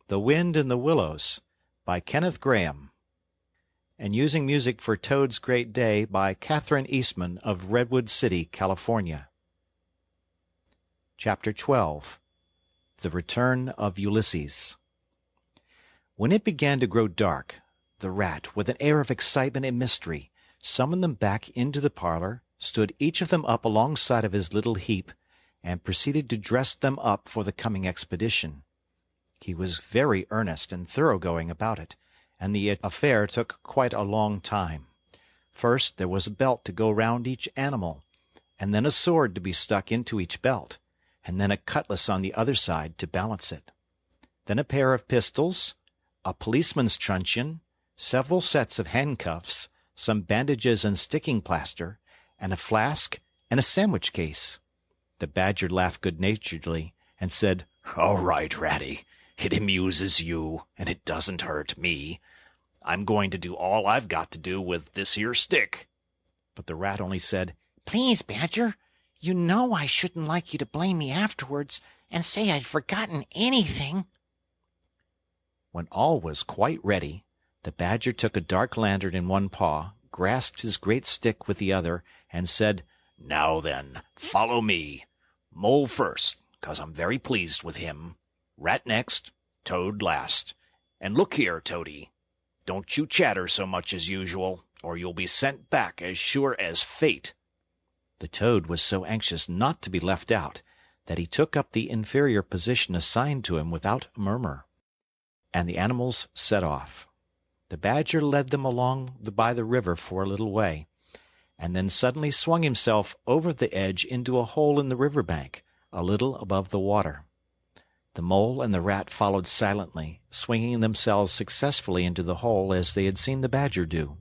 The Wind in the Willows by Kenneth Grahame, and using music for Toad's Great Day by Catherine Eastman of Redwood City, California. Chapter 12. The Return of Ulysses. When it began to grow dark, the rat, with an air of excitement and mystery, summoned them back into the parlor, stood each of them up alongside of his little heap, and proceeded to dress them up for the coming expedition. He was very earnest and thoroughgoing about it, and the affair took quite a long time. First there was a belt to go round each animal, and then a sword to be stuck into each belt, and then a cutlass on the other side to balance it. Then a pair of pistols, a policeman's truncheon, several sets of handcuffs, some bandages and sticking plaster, and a flask and a sandwich case. The Badger laughed good-naturedly, and said, "All right, Ratty. It amuses you, and it doesn't hurt me. I'm going to do all I've got to do with this here stick." But the rat only said, "Please, Badger, you know I shouldn't like you to blame me afterwards and say I'd forgotten anything." When all was quite ready, the Badger took a dark lantern in one paw, grasped his great stick with the other, and said, "Now then, follow me. Mole first, 'cause I'm very pleased with him. Rat next, Toad last. And look here, Toady, don't you chatter so much as usual, or you'll be sent back as sure as fate." The Toad was so anxious not to be left out that he took up the inferior position assigned to him without a murmur, and the animals set off. The Badger led them along by the river for a little way, and then suddenly swung himself over the edge into a hole in the riverbank, a little above the water. The Mole and the Rat followed silently, swinging themselves successfully into the hole as they had seen the Badger do.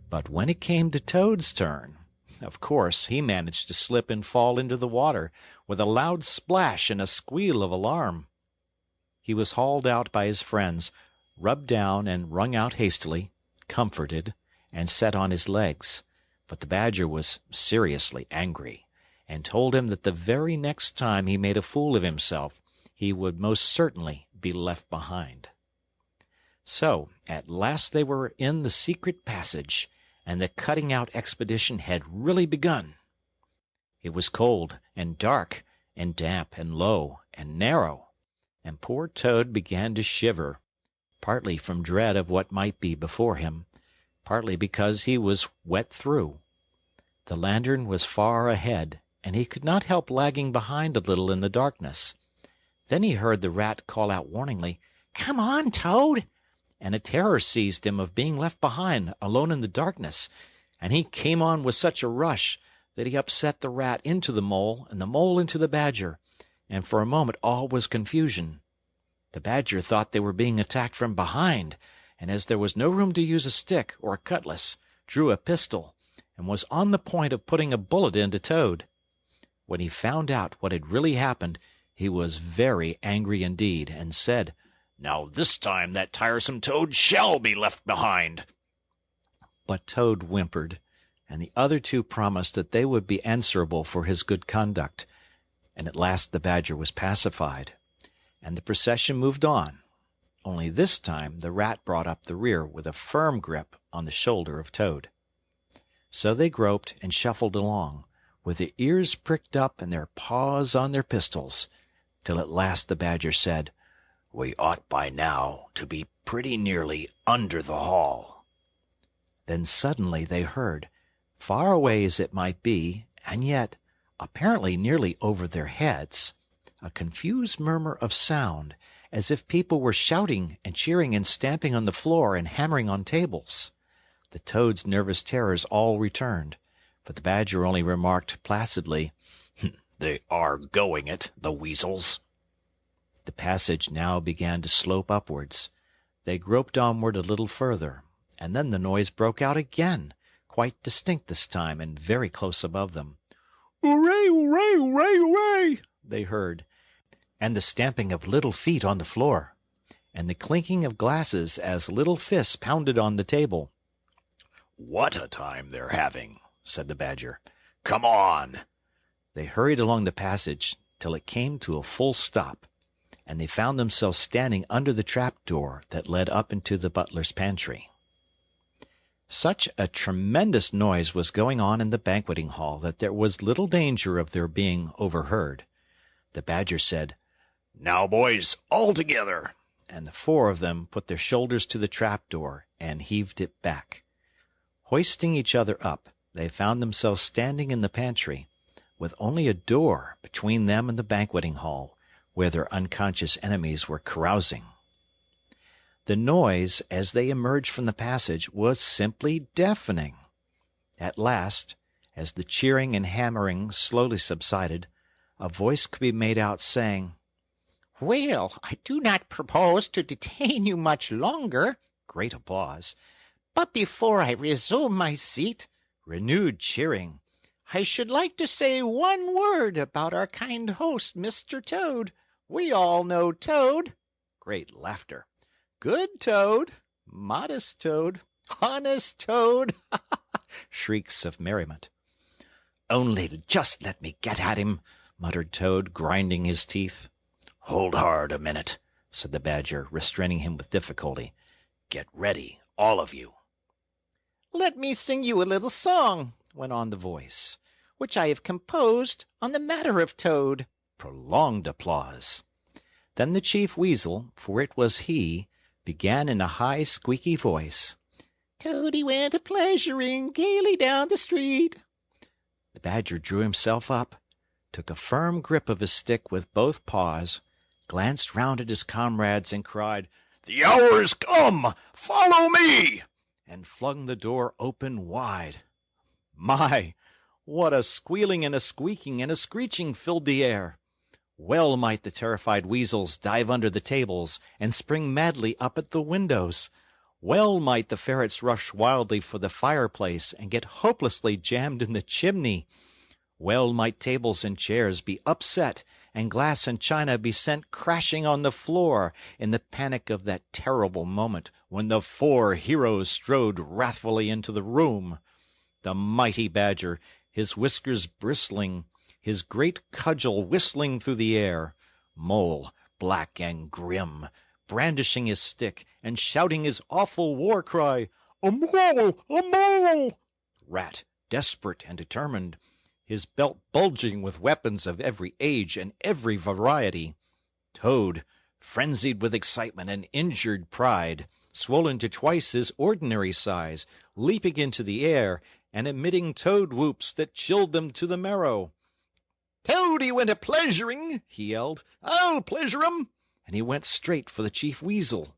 But when it came to Toad's turn, of course he managed to slip and fall into the water, with a loud splash and a squeal of alarm. He was hauled out by his friends, rubbed down and wrung out hastily, comforted, and set on his legs. But the Badger was seriously angry, and told him that the very next time he made a fool of himself, he would most certainly be left behind. So at last they were in the secret passage, and the cutting-out expedition had really begun. It was cold and dark and damp and low and narrow, and poor Toad began to shiver, partly from dread of what might be before him, partly because he was wet through. The lantern was far ahead, and he could not help lagging behind a little in the darkness. Then he heard the Rat call out warningly, "Come on, Toad!" and a terror seized him of being left behind, alone in the darkness, and he came on with such a rush that he upset the Rat into the Mole, and the Mole into the Badger, and for a moment all was confusion. The Badger thought they were being attacked from behind, and as there was no room to use a stick or a cutlass, drew a pistol, and was on the point of putting a bullet into Toad. When he found out what had really happened, he was very angry indeed, and said, "Now this time that tiresome Toad shall be left behind." But Toad whimpered, and the other two promised that they would be answerable for his good conduct, and at last the Badger was pacified, and the procession moved on. Only this time the Rat brought up the rear with a firm grip on the shoulder of Toad. So they groped and shuffled along, with their ears pricked up and their paws on their pistols, till at last the Badger said, "We ought by now to be pretty nearly under the hall." Then suddenly they heard, far away as it might be, and yet apparently nearly over their heads, a confused murmur of sound, as if people were shouting and cheering and stamping on the floor and hammering on tables. The Toad's nervous terrors all returned, but the Badger only remarked placidly, "They are going it, the weasels." The passage now began to slope upwards. They groped onward a little further, and then the noise broke out again, quite distinct this time and very close above them. "Hooray, hooray, hooray, hooray!" they heard, and the stamping of little feet on the floor, and the clinking of glasses as little fists pounded on the table. "What a time they're having!" said the Badger. "Come on!" They hurried along the passage till it came to a full stop, and they found themselves standing under the trap-door that led up into the butler's pantry. Such a tremendous noise was going on in the banqueting hall that there was little danger of their being overheard. The Badger said, "Now, boys, all together," and the 4 of them put their shoulders to the trap-door and heaved it back. Hoisting each other up, they found themselves standing in the pantry, with only a door between them and the banqueting hall, where their unconscious enemies were carousing. The noise, as they emerged from the passage, was simply deafening. At last, as the cheering and hammering slowly subsided, a voice could be made out saying, "Well, I do not propose to detain you much longer." Great applause. "But before I resume my seat," Renewed cheering. "I should like to say one word about our kind host, Mr. Toad. We all know Toad." Great laughter. "Good Toad, modest Toad, honest Toad." Shrieks of merriment. "Only just let me get at him," muttered Toad, grinding his teeth. "Hold hard a minute," said the Badger, restraining him with difficulty. "Get ready, all of you." "Let me sing you a little song," went on the voice, "which I have composed on the matter of Toad." Prolonged applause. Then the Chief Weasel, for it was he, began in a high, squeaky voice. "Toady went a-pleasuring gaily down the street." The Badger drew himself up, took a firm grip of his stick with both paws, glanced round at his comrades, and cried, "The hour is come! Follow me!" and flung the door open wide. My! What a squealing and a squeaking and a screeching filled the air! Well might the terrified weasels dive under the tables and spring madly up at the windows. Well might the ferrets rush wildly for the fireplace and get hopelessly jammed in the chimney. Well might tables and chairs be upset and glass and china be sent crashing on the floor in the panic of that terrible moment when the 4 heroes strode wrathfully into the room. The mighty Badger, his whiskers bristling, his great cudgel whistling through the air. Mole, black and grim, brandishing his stick and shouting his awful war cry, "A mole! A mole!" Rat, desperate and determined, his belt bulging with weapons of every age and every variety. Toad, frenzied with excitement and injured pride, swollen to twice his ordinary size, leaping into the air and emitting toad whoops that chilled them to the marrow. "Toady went a-pleasuring," he yelled. "I'll pleasure 'em!" And he went straight for the Chief Weasel.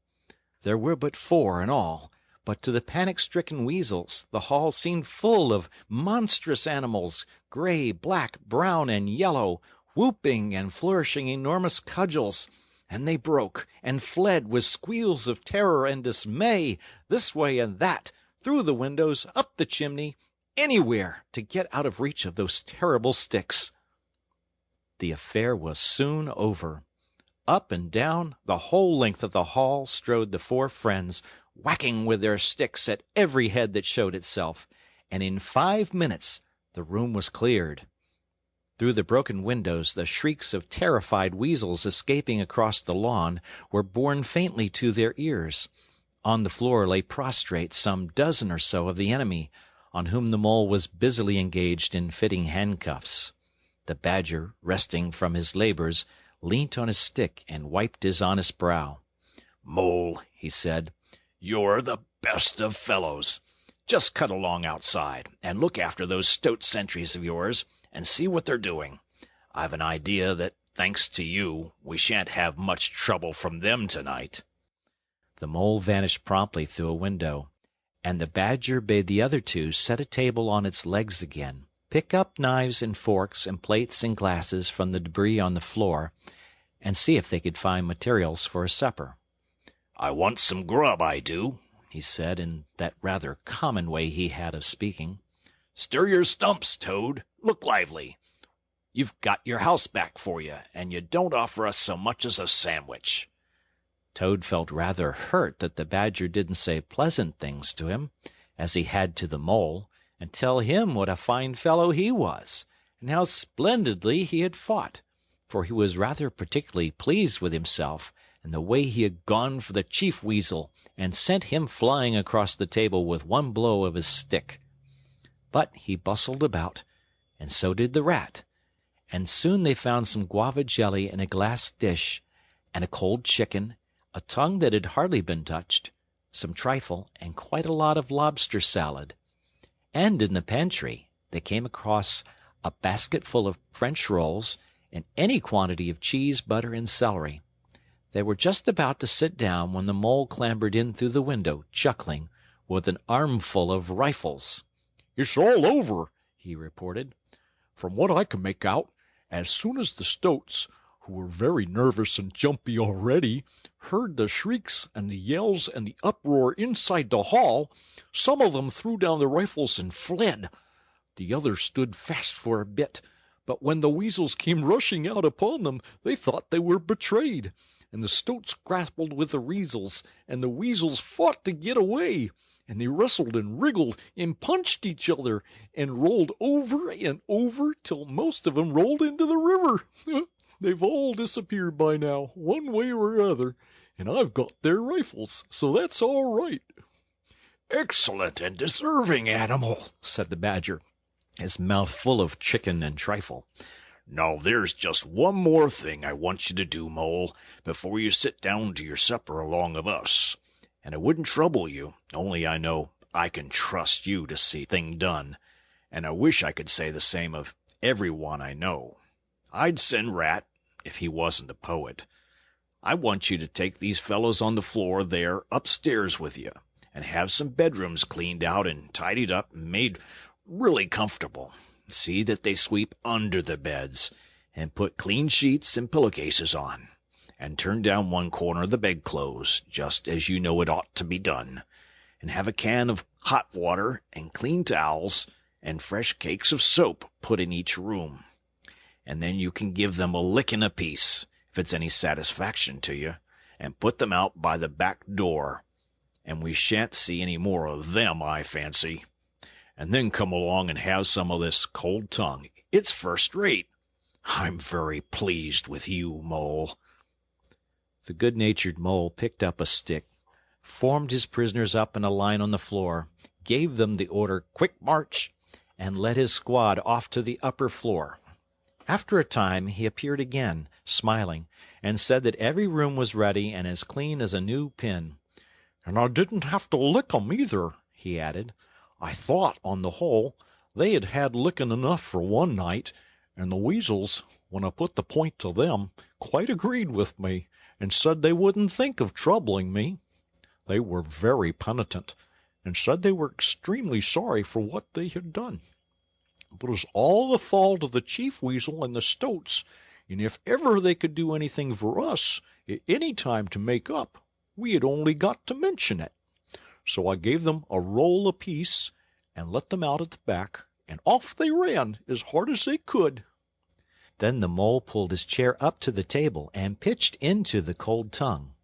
There were but 4 in all, but to the panic-stricken weasels the hall seemed full of monstrous animals, gray, black, brown, and yellow, whooping and flourishing enormous cudgels, and they broke and fled with squeals of terror and dismay, this way and that, through the windows, up the chimney, anywhere to get out of reach of those terrible sticks. The affair was soon over. Up and down the whole length of the hall strode the 4 friends, whacking with their sticks at every head that showed itself, and in 5 minutes the room was cleared. Through the broken windows the shrieks of terrified weasels escaping across the lawn were borne faintly to their ears. On the floor lay prostrate some dozen or so of the enemy, on whom the Mole was busily engaged in fitting handcuffs. The Badger, resting from his labors, leant on his stick and wiped his honest brow. "Mole," he said, "you're the best of fellows. Just cut along outside and look after those stout sentries of yours and see what they're doing. I've an idea that, thanks to you, we shan't have much trouble from them tonight." The Mole vanished promptly through a window, and the Badger bade the other 2 set a table on its legs again, pick up knives and forks and plates and glasses from the debris on the floor, and see if they could find materials for a supper. "I want some grub, I do," he said, in that rather common way he had of speaking. "Stir your stumps, Toad. Look lively. You've got your house back for you, and you don't offer us so much as a sandwich." Toad felt rather hurt that the Badger didn't say pleasant things to him, as he had to the Mole, and tell him what a fine fellow he was, and how splendidly he had fought, for he was rather particularly pleased with himself and the way he had gone for the chief weasel and sent him flying across the table with one blow of his stick. But he bustled about, and so did the rat, and soon they found some guava jelly in a glass dish, and a cold chicken, a tongue that had hardly been touched, some trifle, and quite a lot of lobster salad. And in the pantry they came across a basket full of French rolls and any quantity of cheese, butter, and celery. They were just about to sit down when the mole clambered in through the window, chuckling, with an armful of rifles. "It's all over," he reported. "From what I can make out, as soon as the stoats, who were very nervous and jumpy already, heard the shrieks and the yells and the uproar inside the hall, some of them threw down their rifles and fled. The others stood fast for a bit, but when the weasels came rushing out upon them, they thought they were betrayed, and the stoats grappled with the weasels, and the weasels fought to get away, and they wrestled and wriggled and punched each other and rolled over and over till most of them rolled into the river. They've all disappeared by now, one way or other, and I've got their rifles, so that's all right." "Excellent and deserving animal," said the Badger, his mouth full of chicken and trifle. "Now there's just one more thing I want you to do, Mole, before you sit down to your supper along of us. And I wouldn't trouble you, only I know I can trust you to see thing done, and I wish I could say the same of every one I know. I'd send Rat, if he wasn't a poet. I want you to take these fellows on the floor there upstairs with you, and have some bedrooms cleaned out and tidied up and made really comfortable. See that they sweep under the beds, and put clean sheets and pillowcases on, and turn down one corner of the bedclothes, just as you know it ought to be done, and have a can of hot water and clean towels and fresh cakes of soap put in each room. And then you can give them a licking apiece, if it's any satisfaction to you, and put them out by the back door, and we shan't see any more of them, I fancy. And then come along and have some of this cold tongue. It's first rate. I'm very pleased with you, Mole." The good-natured Mole picked up a stick, formed his prisoners up in a line on the floor, gave them the order, "Quick march," and led his squad off to the upper floor. After a time he appeared again, smiling, and said that every room was ready and as clean as a new pin. "And I didn't have to lick 'em either," he added. "I thought, on the whole, they had had licking enough for one night, and the weasels, when I put the point to them, quite agreed with me, and said they wouldn't think of troubling me. They were very penitent, and said they were extremely sorry for what they had done. But it was all the fault of the chief weasel and the stoats, and if ever they could do anything for us at any time to make up, we had only got to mention it. So I gave them a roll apiece and let them out at the back, and off they ran as hard as they could." Then the Mole pulled his chair up to the table and pitched into the cold tongue,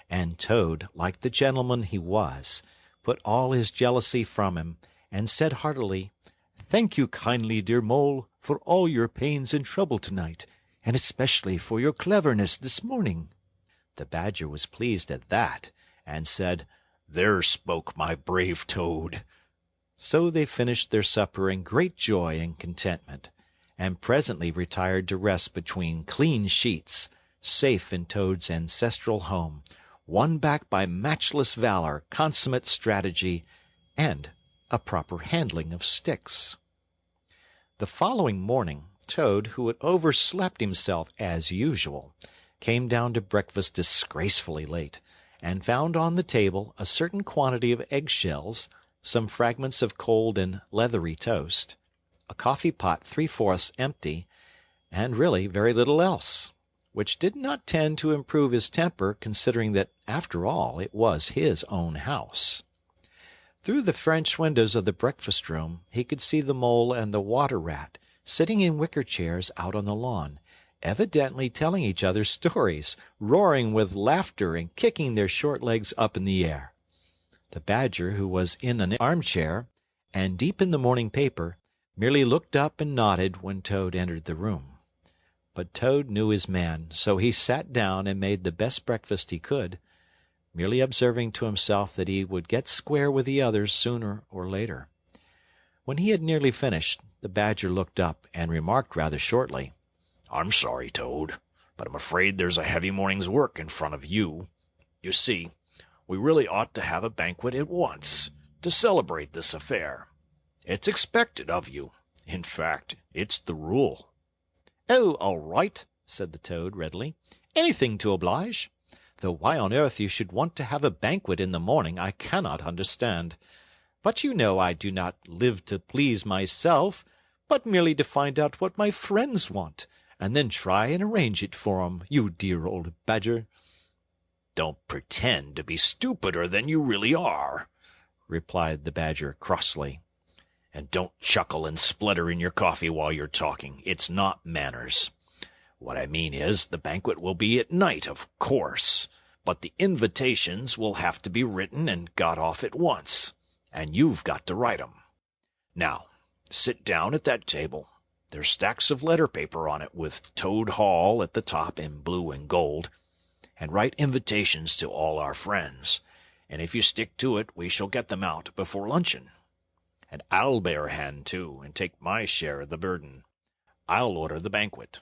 and Toad, like the gentleman he was, put all his jealousy from him, and said heartily, "Thank you kindly, dear Mole, for all your pains and trouble tonight, and especially for your cleverness this morning." The Badger was pleased at that, and said, "There spoke my brave Toad." So they finished their supper in great joy and contentment, and presently retired to rest between clean sheets, safe in Toad's ancestral home, won back by matchless valor, consummate strategy, and a proper handling of sticks. The following morning, Toad, who had overslept himself as usual, came down to breakfast disgracefully late, and found on the table a certain quantity of egg-shells, some fragments of cold and leathery toast, a coffee-pot 3/4 empty, and really very little else, which did not tend to improve his temper, considering that, after all, it was his own house. Through the French windows of the breakfast-room he could see the Mole and the Water-Rat sitting in wicker chairs out on the lawn, evidently telling each other stories, roaring with laughter and kicking their short legs up in the air. The Badger, who was in an armchair and deep in the morning paper, merely looked up and nodded when Toad entered the room. But Toad knew his man, so he sat down and made the best breakfast he could, merely observing to himself that he would get square with the others sooner or later. When he had nearly finished, the Badger looked up and remarked rather shortly, "I'm sorry, Toad, but I'm afraid there's a heavy morning's work in front of you. You see, we really ought to have a banquet at once, to celebrate this affair. It's expected of you. In fact, it's the rule." "Oh, all right," said the Toad readily. "Anything to oblige. Though why on earth you should want to have a banquet in the morning I cannot understand. But you know I do not live to please myself, but merely to find out what my friends want, and then try and arrange it for 'em, you dear old Badger." "Don't pretend to be stupider than you really are," replied the Badger crossly. "And don't chuckle and splutter in your coffee while you're talking. It's not manners. What I mean is, the banquet will be at night, of course, but the invitations will have to be written and got off at once, and you've got to write 'em. Now, sit down at that table. There's stacks of letter paper on it with Toad Hall at the top in blue and gold, and write invitations to all our friends, and if you stick to it we shall get them out before luncheon. And I'll bear a hand, too, and take my share of the burden. I'll order the banquet."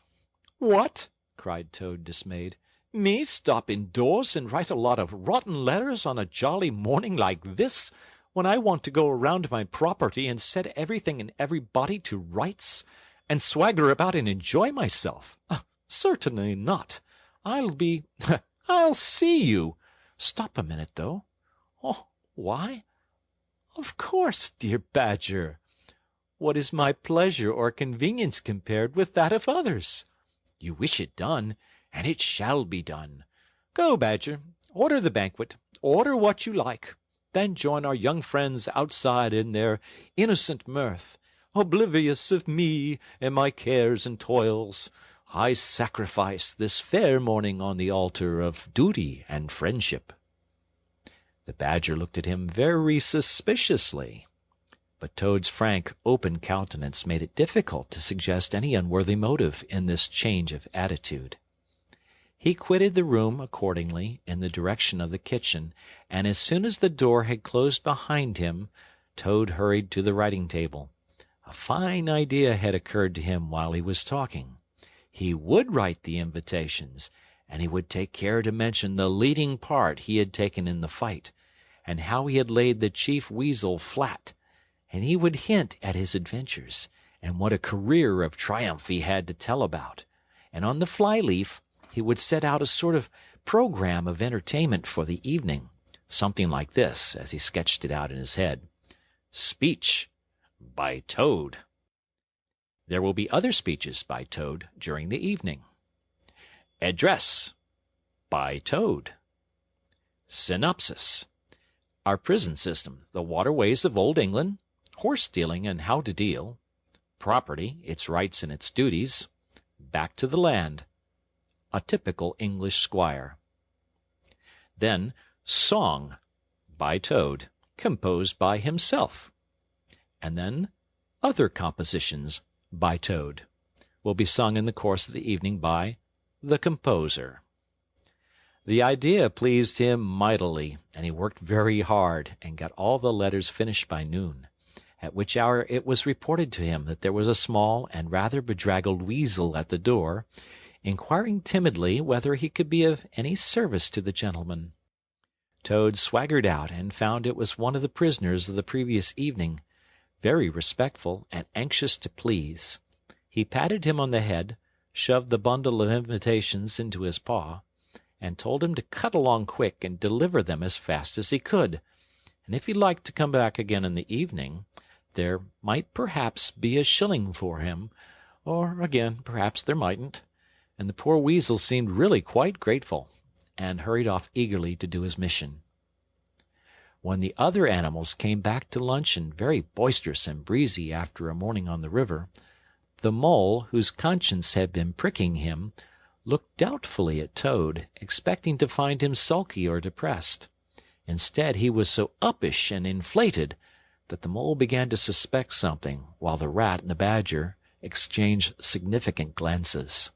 "What?" cried Toad, dismayed. "Me stop indoors and write a lot of rotten letters on a jolly morning like this, when I want to go around my property and set everything and everybody to rights, and swagger about and enjoy myself? Certainly not. I'll see you. Stop a minute, though. Oh, why? Of course, dear Badger. What is my pleasure or convenience compared with that of others? You wish it done, and it shall be done. Go, Badger, order the banquet, order what you like. Then join our young friends outside in their innocent mirth. Oblivious of me and my cares and toils, I sacrifice this fair morning on the altar of duty and friendship." The Badger looked at him very suspiciously, but Toad's frank, open countenance made it difficult to suggest any unworthy motive in this change of attitude. He quitted the room, accordingly, in the direction of the kitchen, and as soon as the door had closed behind him, Toad hurried to the writing-table. A fine idea had occurred to him while he was talking. He would write the invitations, and he would take care to mention the leading part he had taken in the fight, and how he had laid the chief weasel flat, and he would hint at his adventures, and what a career of triumph he had to tell about, and on the fly-leaf he would set out a sort of program of entertainment for the evening, something like this, as he sketched it out in his head: "Speech by Toad. There will be other speeches by Toad during the evening. Address by Toad. Synopsis: Our prison system, the waterways of Old England, horse-stealing and how to deal, property, its rights and its duties, back to the land, a typical English squire. Then Song by Toad, composed by himself. And then other compositions by Toad will be sung in the course of the evening by the composer." The idea pleased him mightily, and he worked very hard and got all the letters finished by noon, at which hour it was reported to him that there was a small and rather bedraggled weasel at the door, inquiring timidly whether he could be of any service to the gentleman. Toad swaggered out and found it was one of the prisoners of the previous evening, very respectful and anxious to please. He patted him on the head, shoved the bundle of invitations into his paw, and told him to cut along quick and deliver them as fast as he could, and if he liked to come back again in the evening, there might perhaps be a shilling for him, or again perhaps there mightn't, and the poor weasel seemed really quite grateful, and hurried off eagerly to do his mission. When the other animals came back to luncheon, very boisterous and breezy after a morning on the river, the mole, whose conscience had been pricking him, looked doubtfully at Toad, expecting to find him sulky or depressed. Instead, he was so uppish and inflated that the mole began to suspect something, while the rat and the badger exchanged significant glances.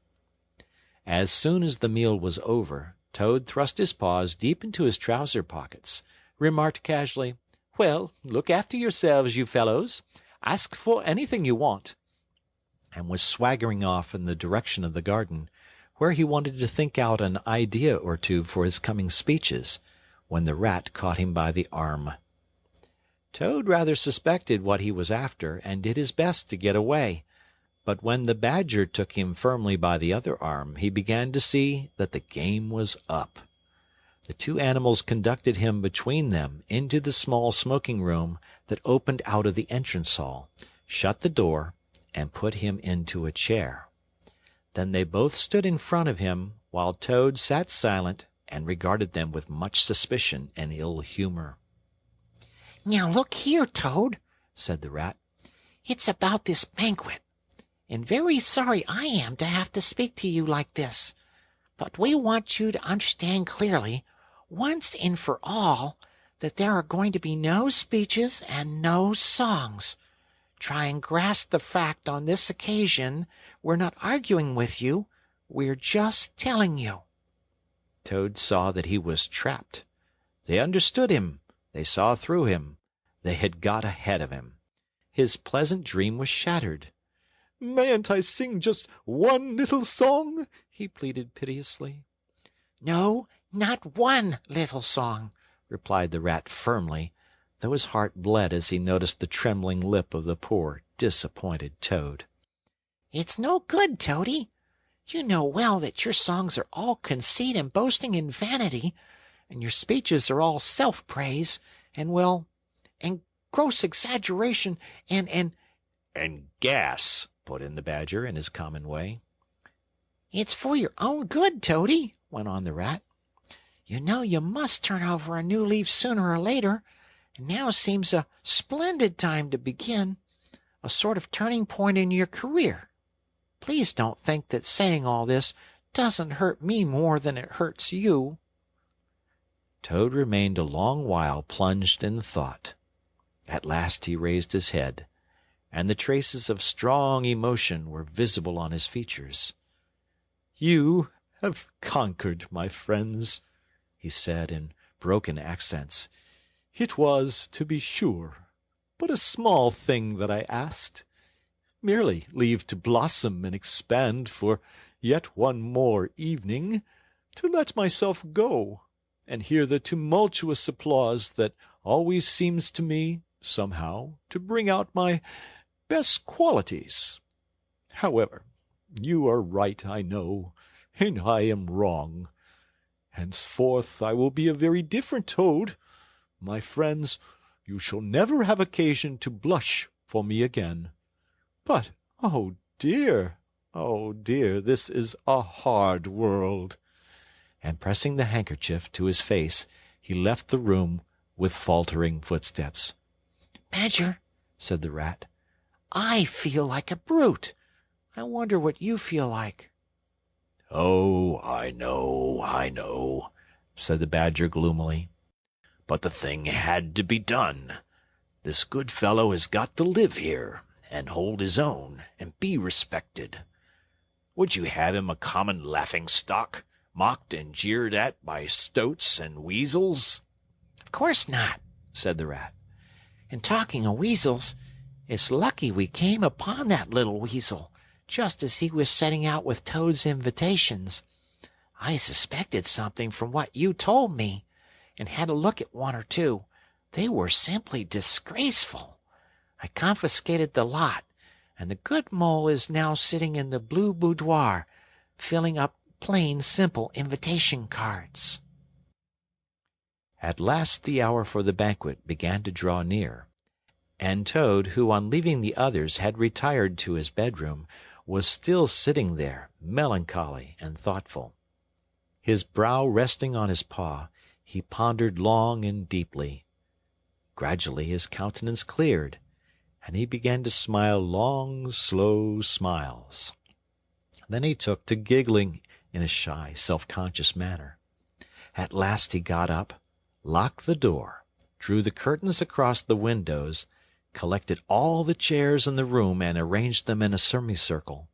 As soon as the meal was over, Toad thrust his paws deep into his trouser pockets, remarked casually, "Well, look after yourselves, you fellows. Ask for anything you want," and was swaggering off in the direction of the garden, where he wanted to think out an idea or two for his coming speeches, when the Rat caught him by the arm. Toad rather suspected what he was after, and did his best to get away, but when the Badger took him firmly by the other arm, he began to see that the game was up. The two animals conducted him between them into the small smoking-room that opened out of the entrance hall, shut the door, and put him into a chair. Then they both stood in front of him, while Toad sat silent and regarded them with much suspicion and ill humor. "Now look here, Toad," said the Rat. "It's about this banquet, and very sorry I am to have to speak to you like this. But we want you to understand clearly, once and for all, that there are going to be no speeches and no songs. Try and grasp the fact on this occasion. We're not arguing with you. We're just telling you." Toad saw that he was trapped. They understood him. They saw through him. They had got ahead of him. His pleasant dream was shattered. "Mayn't I sing just one little song?" he pleaded piteously. "No, not one little song," replied the Rat firmly, though his heart bled as he noticed the trembling lip of the poor, disappointed Toad. "It's no good, Toady. You know well that your songs are all conceit and boasting and vanity, and your speeches are all self-praise, and, well, and gross exaggeration, and— "And gas," put in the Badger in his common way. "It's for your own good, Toady," went on the Rat. "You know you must turn over a new leaf sooner or later, and now seems a splendid time to begin, a sort of turning point in your career. Please don't think that saying all this doesn't hurt me more than it hurts you." Toad remained a long while plunged in thought. At last he raised his head, and the traces of strong emotion were visible on his features. "You have conquered, my friends," he said in broken accents. "It was, to be sure, but a small thing that I asked. Merely leave to blossom and expand for yet one more evening, to let myself go, and hear the tumultuous applause that always seems to me, somehow, to bring out my best qualities. However, you are right, I know, and I am wrong. Henceforth I will be a very different Toad. My friends, you shall never have occasion to blush for me again. But, oh dear, this is a hard world." And pressing the handkerchief to his face, he left the room with faltering footsteps. "Badger," said the Rat, "I feel like a brute. I wonder what you feel like." "Oh, I know," said the Badger gloomily. "But the thing had to be done. This good fellow has got to live here, and hold his own, and be respected. Would you have him a common laughing-stock, mocked and jeered at by stoats and weasels?" "Of course not," said the Rat. "And talking of weasels, it's lucky we came upon that little weasel, just as he was setting out with Toad's invitations. I suspected something from what you told me, and had a look at one or two. They were simply disgraceful. I confiscated the lot, and the good mole is now sitting in the blue boudoir, filling up plain, simple invitation cards." At last the hour for the banquet began to draw near, and Toad, who on leaving the others had retired to his bedroom, was still sitting there, melancholy and thoughtful. His brow resting on his paw, he pondered long and deeply. Gradually his countenance cleared, and he began to smile long, slow smiles. Then he took to giggling in a shy, self-conscious manner. At last he got up, locked the door, drew the curtains across the windows, collected all the chairs in the room and arranged them in a semicircle,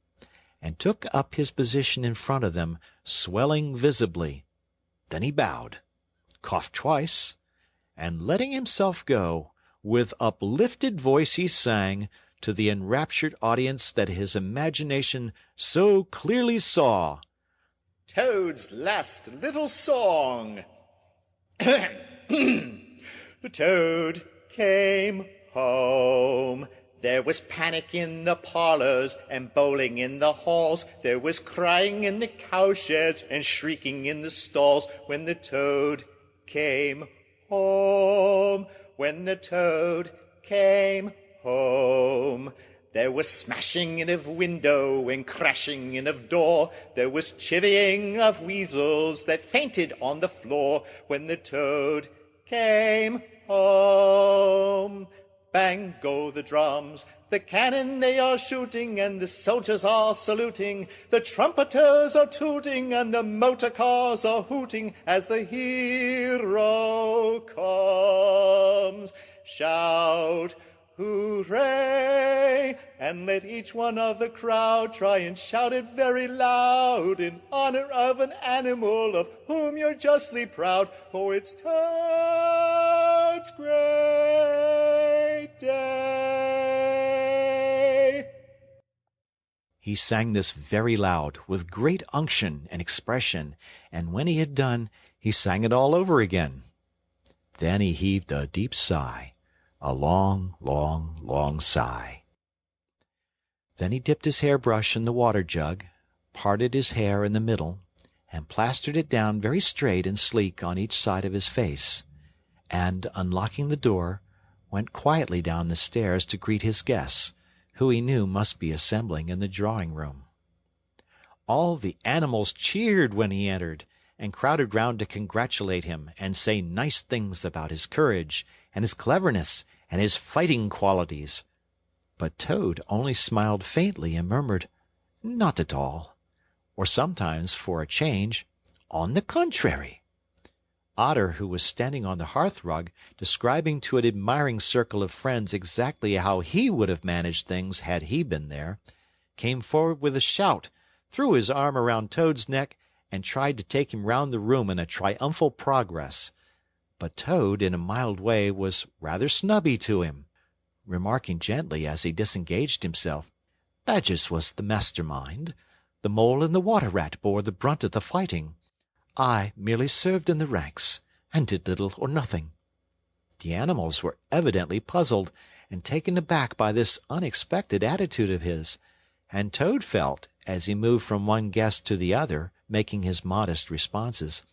and took up his position in front of them, swelling visibly. Then he bowed, coughed twice, and letting himself go, with uplifted voice he sang, to the enraptured audience that his imagination so clearly saw, Toad's last little song. The toad came home. There was panic in the parlors and bowling in the halls. There was crying in the cowsheds and shrieking in the stalls when the toad came home. When the toad came home. There was smashing in of window and crashing in of door. There was chivying of weasels that fainted on the floor when the toad came home. Bang go the drums, the cannon they are shooting, and the soldiers are saluting. The trumpeters are tooting, and the motor cars are hooting as the hero comes. Shout, hooray! And let each one of the crowd try and shout it very loud in honor of an animal of whom you're justly proud, for it's Toad's great day. He sang this very loud, with great unction and expression, and when he had done, he sang it all over again. Then he heaved a deep sigh, a long, long, long sigh. Then he dipped his hairbrush in the water jug, parted his hair in the middle, and plastered it down very straight and sleek on each side of his face, and, unlocking the door, went quietly down the stairs to greet his guests, who he knew must be assembling in the drawing-room. All the animals cheered when he entered, and crowded round to congratulate him and say nice things about his courage and his cleverness and his fighting qualities. But Toad only smiled faintly and murmured, "Not at all," or sometimes, for a change, "On the contrary." Otter, who was standing on the hearth-rug, describing to an admiring circle of friends exactly how he would have managed things had he been there, came forward with a shout, threw his arm around Toad's neck, and tried to take him round the room in a triumphal progress. But Toad, in a mild way, was rather snubby to him, remarking gently as he disengaged himself, "Badger's was the master-mind. The Mole and the Water-rat bore the brunt of the fighting. I merely served in the ranks, and did little or nothing." The animals were evidently puzzled and taken aback by this unexpected attitude of his, and Toad felt, as he moved from one guest to the other, making his modest responses,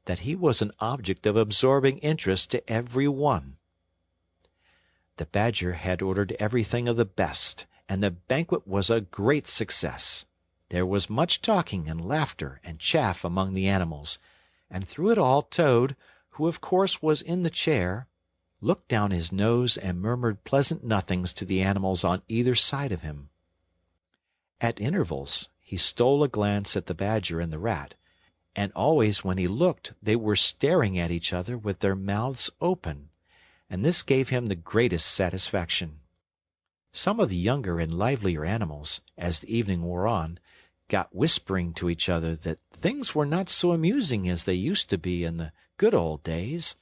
that he was an object of absorbing interest to every one. The Badger had ordered everything of the best, and the banquet was a great success. There was much talking and laughter and chaff among the animals, and through it all Toad, who of course was in the chair, looked down his nose and murmured pleasant nothings to the animals on either side of him. At intervals he stole a glance at the Badger and the Rat, and always when he looked they were staring at each other with their mouths open, and this gave him the greatest satisfaction. Some of the younger and livelier animals, as the evening wore on, got whispering to each other that things were not so amusing as they used to be in the good old days,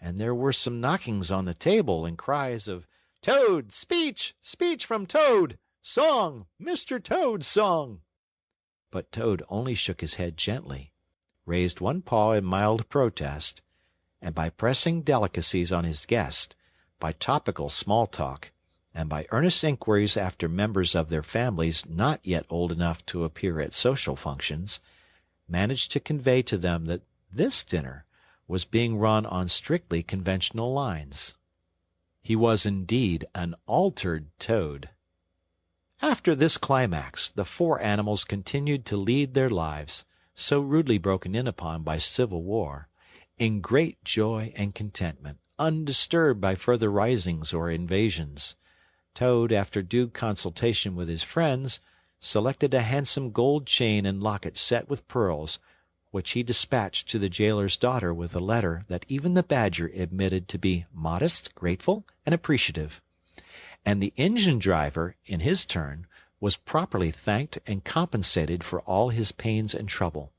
and there were some knockings on the table and cries of, "Toad! Speech! Speech from Toad! Song! Mr. Toad's song!" But Toad only shook his head gently, raised one paw in mild protest, and by pressing delicacies on his guest, by topical small talk, and by earnest inquiries after members of their families not yet old enough to appear at social functions, managed to convey to them that this dinner was being run on strictly conventional lines. He was indeed an altered Toad. After this climax, the four animals continued to lead their lives, so rudely broken in upon by civil war, in great joy and contentment, undisturbed by further risings or invasions. Toad, after due consultation with his friends, selected a handsome gold chain and locket set with pearls, which he dispatched to the jailer's daughter with a letter that even the Badger admitted to be modest, grateful, and appreciative. And the engine-driver, in his turn, was properly thanked and compensated for all his pains and trouble.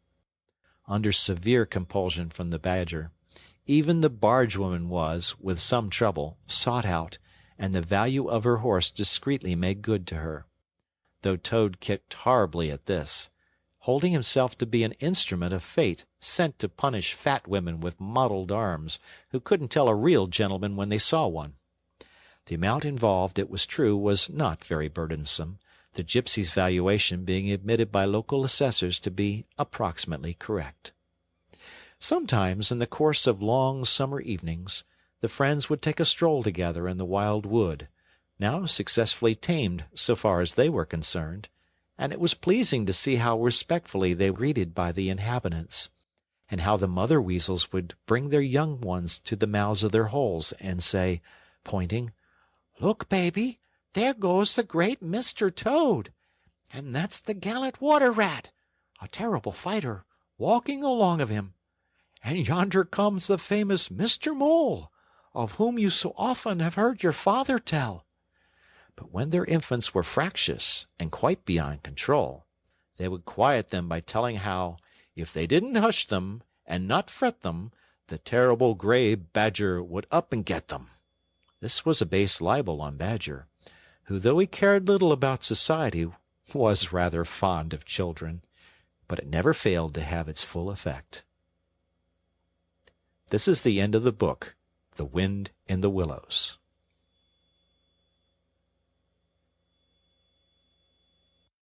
Under severe compulsion from the badger, even the bargewoman was, with some trouble, sought out, and the value of her horse discreetly made good to her, though Toad kicked horribly at this, holding himself to be an instrument of fate sent to punish fat women with mottled arms who couldn't tell a real gentleman when they saw one. The amount involved, it was true, was not very burdensome, the gypsy's valuation being admitted by local assessors to be approximately correct. Sometimes, in the course of long summer evenings, the friends would take a stroll together in the wild wood, now successfully tamed so far as they were concerned, and it was pleasing to see how respectfully they were greeted by the inhabitants, and how the mother weasels would bring their young ones to the mouths of their holes and say, pointing, "Look, baby, there goes the great Mr. Toad, and that's the gallant water rat, a terrible fighter, walking along of him. And yonder comes the famous Mr. Mole, of whom you so often have heard your father tell." But when their infants were fractious and quite beyond control, they would quiet them by telling how, if they didn't hush them and not fret them, the terrible gray badger would up and get them. This was a base libel on Badger, who, though he cared little about society, was rather fond of children, but it never failed to have its full effect. This is the end of the book, The Wind in the Willows.